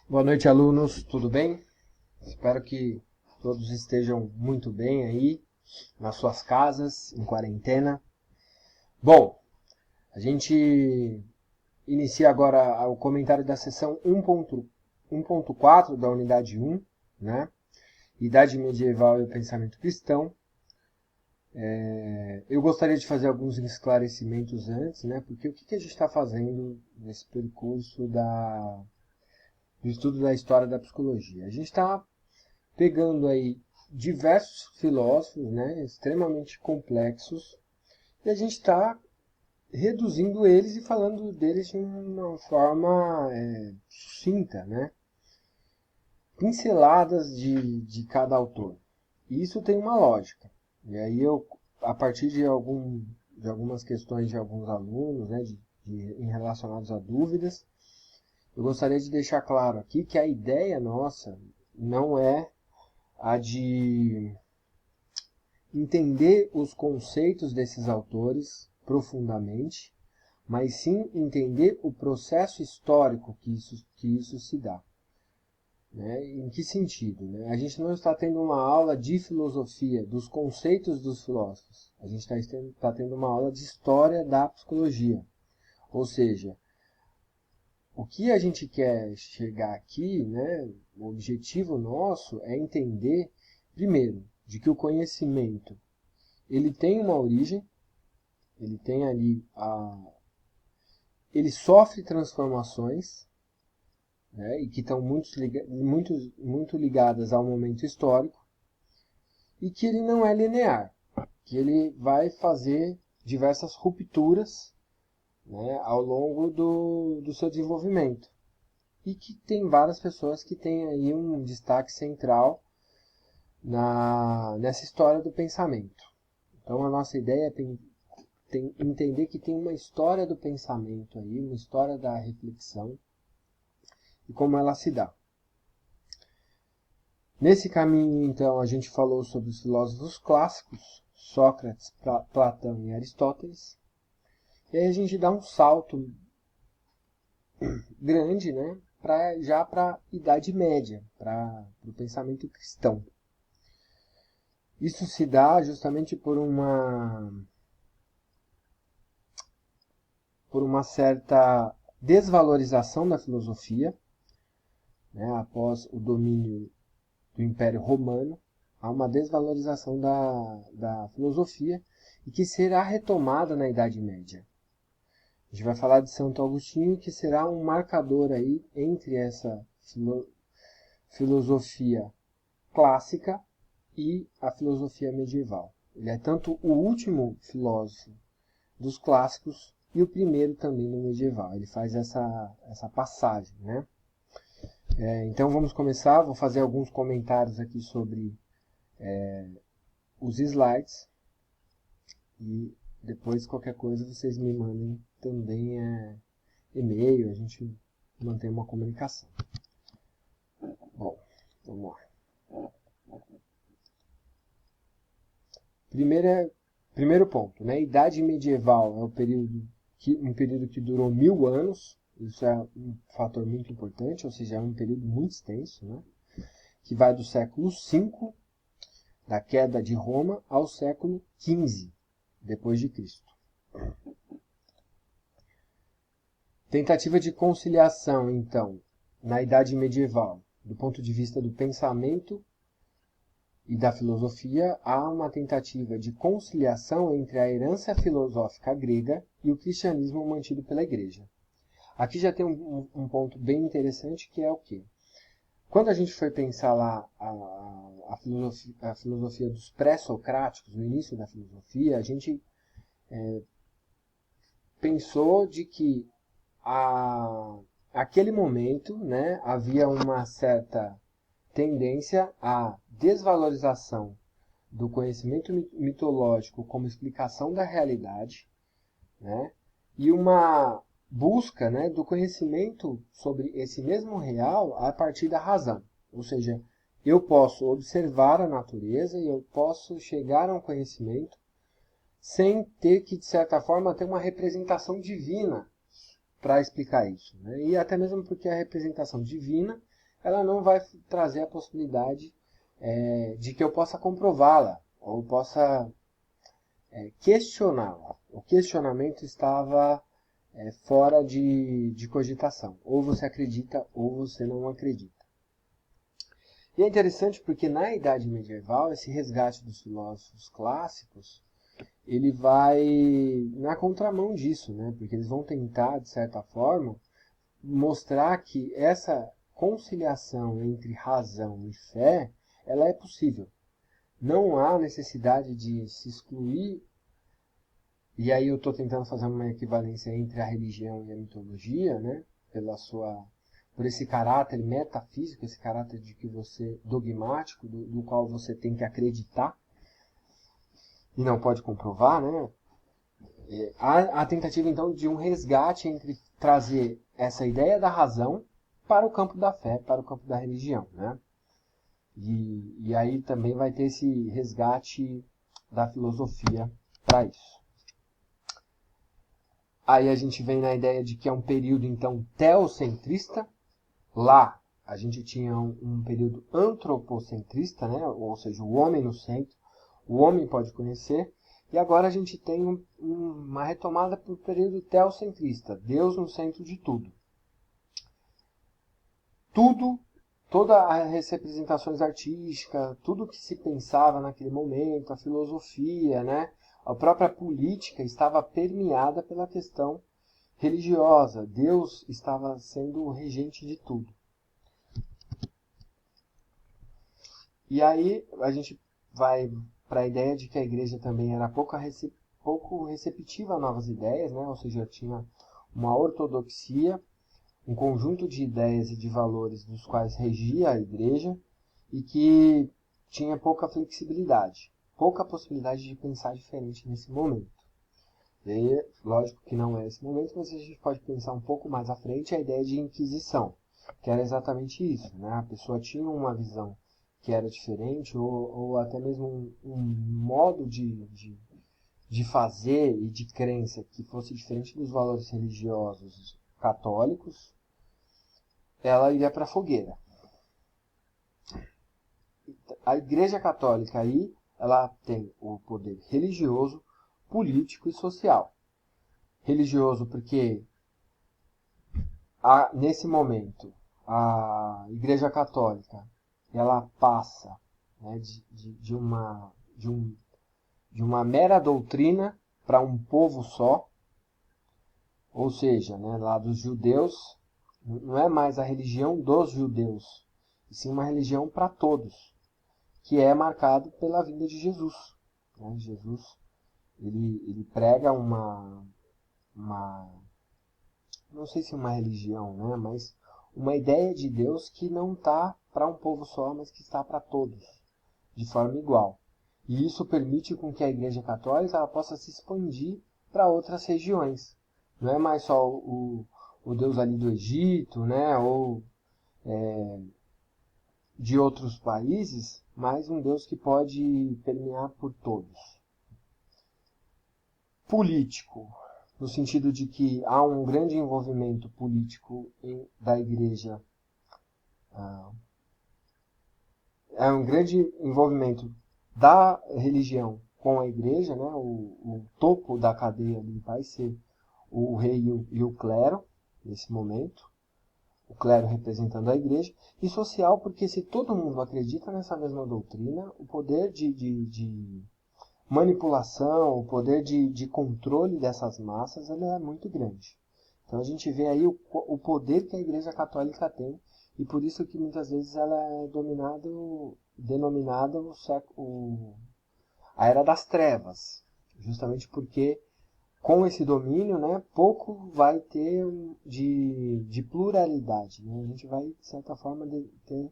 Boa noite, alunos, tudo bem? Espero que todos estejam muito bem aí, nas suas casas, em quarentena. Bom, a gente inicia agora o comentário da seção 1.4 da unidade 1, né? Idade Medieval e o Pensamento Cristão. Eu gostaria de fazer alguns esclarecimentos antes, né? Porque o que a gente está fazendo nesse percurso do estudo da história da psicologia? A gente está pegando aí diversos filósofos, né, extremamente complexos, e a gente está reduzindo eles e falando deles de uma forma sucinta, né? Pinceladas de cada autor. E isso tem uma lógica. E aí a partir de algumas questões de alguns alunos, né, em relacionados a dúvidas, eu gostaria de deixar claro aqui que a ideia nossa não é a de entender os conceitos desses autores profundamente, mas sim entender o processo histórico que isso se dá. Né? Em que sentido? Né? A gente não está tendo uma aula de filosofia, dos conceitos dos filósofos. A gente está tendo uma aula de história da psicologia. Ou seja, o que a gente quer chegar aqui, né, o objetivo nosso é entender, primeiro, de que o conhecimento ele tem uma origem, ele tem ali ele sofre transformações, né, e que estão muito ligadas ao momento histórico, e que ele não é linear, que ele vai fazer diversas rupturas, né, ao longo do seu desenvolvimento. E que tem várias pessoas que têm aí um destaque central nessa história do pensamento. Então a nossa ideia é entender que tem uma história do pensamento aí, uma história da reflexão e como ela se dá. Nesse caminho, então, a gente falou sobre os filósofos clássicos, Sócrates, Platão e Aristóteles. E aí a gente dá um salto grande, né, já para a Idade Média, para o pensamento cristão. Isso se dá justamente por uma certa desvalorização da filosofia, né, após o domínio do Império Romano, há uma desvalorização da filosofia e que será retomada na Idade Média. A gente vai falar de Santo Agostinho, que será um marcador aí entre essa filosofia clássica e a filosofia medieval. Ele é tanto o último filósofo dos clássicos e o primeiro também no medieval. Ele faz essa passagem, né? Então vamos começar, vou fazer alguns comentários aqui sobre os slides e depois qualquer coisa vocês me mandem também e-mail, a gente mantém uma comunicação. Bom, vamos lá. Primeiro ponto, né? Idade medieval é um período que durou 1000 anos, isso é um fator muito importante, ou seja, é um período muito extenso, né? Que vai do século V, da queda de Roma, ao século XV, depois de Cristo. Tentativa de conciliação, então, na Idade Medieval, do ponto de vista do pensamento e da filosofia, há uma tentativa de conciliação entre a herança filosófica grega e o cristianismo mantido pela Igreja. Aqui já tem um ponto bem interessante, que é o quê? Quando a gente foi pensar lá a filosofia dos pré-socráticos, no início da filosofia, a gente pensou de que aquele momento, né, havia uma certa tendência à desvalorização do conhecimento mitológico como explicação da realidade, né, e uma busca, né, do conhecimento sobre esse mesmo real a partir da razão. Ou seja, eu posso observar a natureza e eu posso chegar a um conhecimento sem ter que, de certa forma, ter uma representação divina para explicar isso. Né? E até mesmo porque a representação divina ela não vai trazer a possibilidade de que eu possa comprová-la, ou possa questioná-la. O questionamento estava fora de cogitação. Ou você acredita ou você não acredita. E é interessante porque na Idade Medieval, esse resgate dos filósofos clássicos, ele vai na contramão disso, né? Porque eles vão tentar, de certa forma, mostrar que essa conciliação entre razão e fé, ela é possível. Não há necessidade de se excluir, e aí eu estou tentando fazer uma equivalência entre a religião e a mitologia, né? Por esse caráter metafísico, esse caráter de que você dogmático, do qual você tem que acreditar e não pode comprovar, né? Há a tentativa então de um resgate entre trazer essa ideia da razão para o campo da fé, para o campo da religião, né? E aí também vai ter esse resgate da filosofia para isso. Aí a gente vem na ideia de que é um período então teocentrista. Lá a gente tinha um período antropocentrista, né? Ou seja, o homem no centro, o homem pode conhecer. E agora a gente tem uma retomada para o período teocentrista, Deus no centro de tudo. Todas as representações artísticas, tudo que se pensava naquele momento, a filosofia, né? A própria política estava permeada pela questão religiosa. Deus estava sendo o regente de tudo. E aí a gente vai para a ideia de que a igreja também era pouco receptiva a novas ideias, né? Ou seja, tinha uma ortodoxia, um conjunto de ideias e de valores dos quais regia a igreja e que tinha pouca flexibilidade, pouca possibilidade de pensar diferente nesse momento. E aí, lógico que não é esse momento, mas a gente pode pensar um pouco mais à frente a ideia de inquisição, que era exatamente isso, né? A pessoa tinha uma visão que era diferente, ou até mesmo um modo de fazer e de crença que fosse diferente dos valores religiosos católicos, ela iria para a fogueira. A Igreja Católica aí, ela tem o poder religioso, político e social. Religioso porque nesse momento a Igreja Católica ela passa, né, de uma mera doutrina para um povo só, ou seja, né, lá dos judeus, não é mais a religião dos judeus, e sim uma religião para todos, que é marcado pela vinda de Jesus. Né? Jesus ele prega não sei se uma religião, né, mas uma ideia de Deus que não está para um povo só, mas que está para todos, de forma igual. E isso permite com que a Igreja Católica ela possa se expandir para outras regiões. Não é mais só o Deus ali do Egito, né, ou de outros países, mas um Deus que pode permear por todos. Político, no sentido de que há um grande envolvimento político da Igreja. É um grande envolvimento da religião com a Igreja, né? O topo da cadeia ali vai ser o rei e o clero, nesse momento. O clero representando a igreja, e social, porque se todo mundo acredita nessa mesma doutrina, o poder de manipulação, o poder de controle dessas massas, ele é muito grande. Então a gente vê aí o poder que a Igreja Católica tem, e por isso que muitas vezes ela é denominada a Era das Trevas, justamente porque com esse domínio, né, pouco vai ter de pluralidade. Né? A gente vai, de certa forma, ter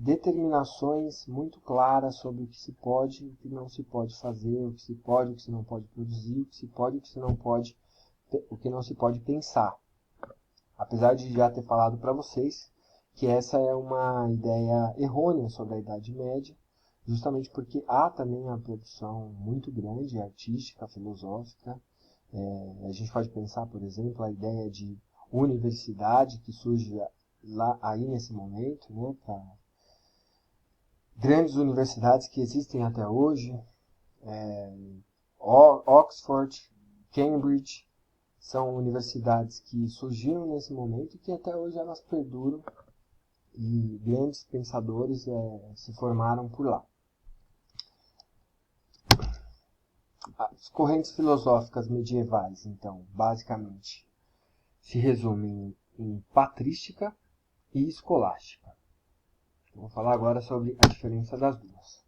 determinações muito claras sobre o que se pode e o que não se pode fazer, o que se pode, o que se não pode produzir, o que se pode e o que se não pode, o que não se pode pensar. Apesar de já ter falado para vocês que essa é uma ideia errônea sobre a Idade Média, justamente porque há também uma produção muito grande, artística, filosófica. A gente pode pensar, por exemplo, a ideia de universidade que surge lá aí nesse momento, né, para grandes universidades que existem até hoje, Oxford, Cambridge, são universidades que surgiram nesse momento e que até hoje elas perduram e grandes pensadores se formaram por lá. As correntes filosóficas medievais, então, basicamente, se resumem em patrística e escolástica. Vou falar agora sobre a diferença das duas.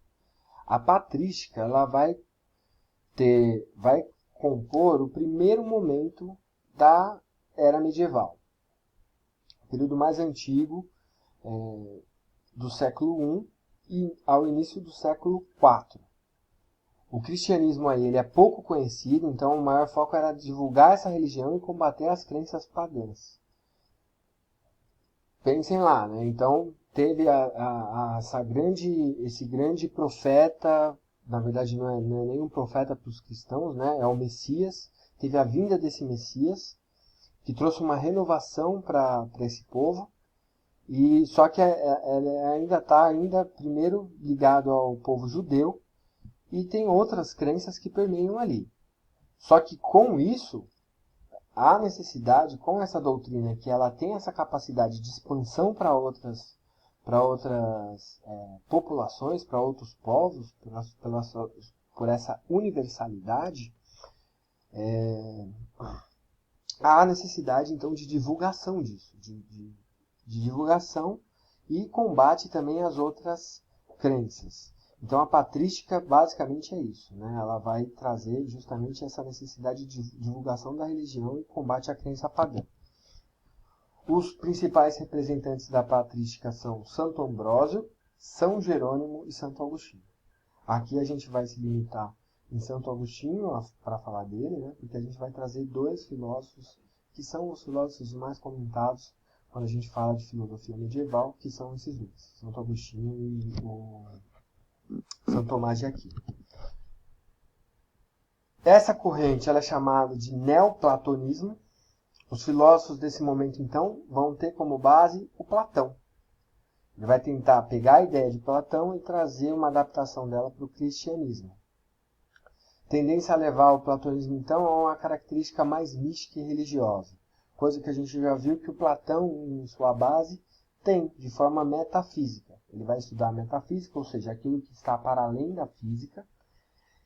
A patrística ela vai compor o primeiro momento da era medieval, o período mais antigo do século I e ao início do século IV. O cristianismo aí ele é pouco conhecido, então o maior foco era divulgar essa religião e combater as crenças pagãs. Pensem lá, né? Então teve esse grande profeta, na verdade não é nenhum profeta para os cristãos, né? É o Messias. Teve a vinda desse Messias, que trouxe uma renovação para esse povo, e só que ele ainda está primeiro ligado ao povo judeu, e tem outras crenças que permeiam ali. Só que com isso, há necessidade, com essa doutrina, que ela tem essa capacidade de expansão para outras populações, para outros povos, por essa universalidade, há necessidade então de divulgação disso, de divulgação e combate também às outras crenças. Então a patrística basicamente é isso, né? Ela vai trazer justamente essa necessidade de divulgação da religião e combate à crença pagã. Os principais representantes da patrística são Santo Ambrósio, São Jerônimo e Santo Agostinho. Aqui a gente vai se limitar em Santo Agostinho para falar dele, né? Porque a gente vai trazer dois filósofos que são os filósofos mais comentados quando a gente fala de filosofia medieval, que são esses dois, Santo Agostinho e o São Tomás de Aquino. Essa corrente ela é chamada de neoplatonismo. Os filósofos desse momento, então, vão ter como base o Platão. Ele vai tentar pegar a ideia de Platão e trazer uma adaptação dela para o cristianismo. Tendência a levar o platonismo, então, a uma característica mais mística e religiosa. Coisa que a gente já viu que o Platão, em sua base, tem de forma metafísica. Ele vai estudar a metafísica, ou seja, aquilo que está para além da física.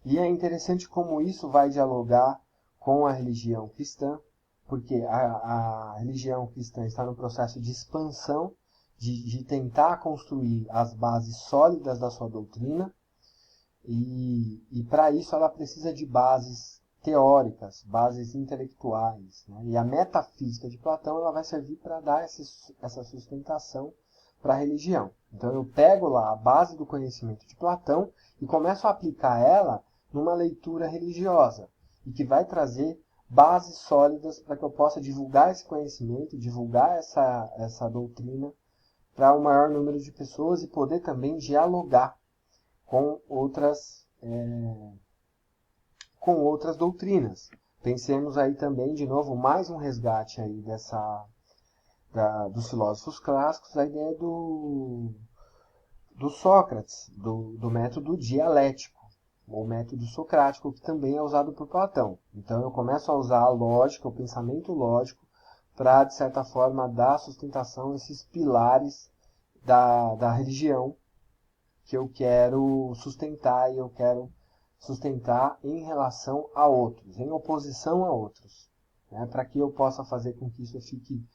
E é interessante como isso vai dialogar com a religião cristã, porque a religião cristã está no processo de expansão, de tentar construir as bases sólidas da sua doutrina, e para isso ela precisa de bases teóricas, bases intelectuais, né? E a metafísica de Platão ela vai servir para dar essa sustentação para a religião. Então eu pego lá a base do conhecimento de Platão e começo a aplicar ela numa leitura religiosa, e que vai trazer bases sólidas para que eu possa divulgar esse conhecimento, divulgar essa doutrina para o maior número de pessoas e poder também dialogar com outras doutrinas. Pensemos aí também, de novo, mais um resgate aí dos filósofos clássicos, a ideia do Sócrates, do método dialético, ou método socrático, que também é usado por Platão. Então eu começo a usar a lógica, o pensamento lógico, para, de certa forma, dar sustentação a esses pilares da religião que eu quero sustentar, e eu quero sustentar em relação a outros, em oposição a outros, né? Para que eu possa fazer com que isso fique,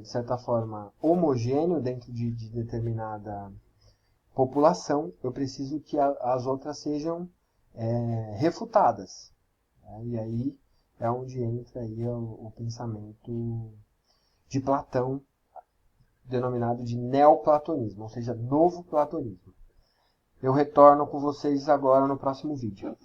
de certa forma, homogêneo dentro de determinada população, eu preciso que as outras sejam refutadas, né? E aí é onde entra aí o pensamento de Platão, denominado de neoplatonismo, ou seja, novo platonismo. Eu retorno com vocês agora no próximo vídeo.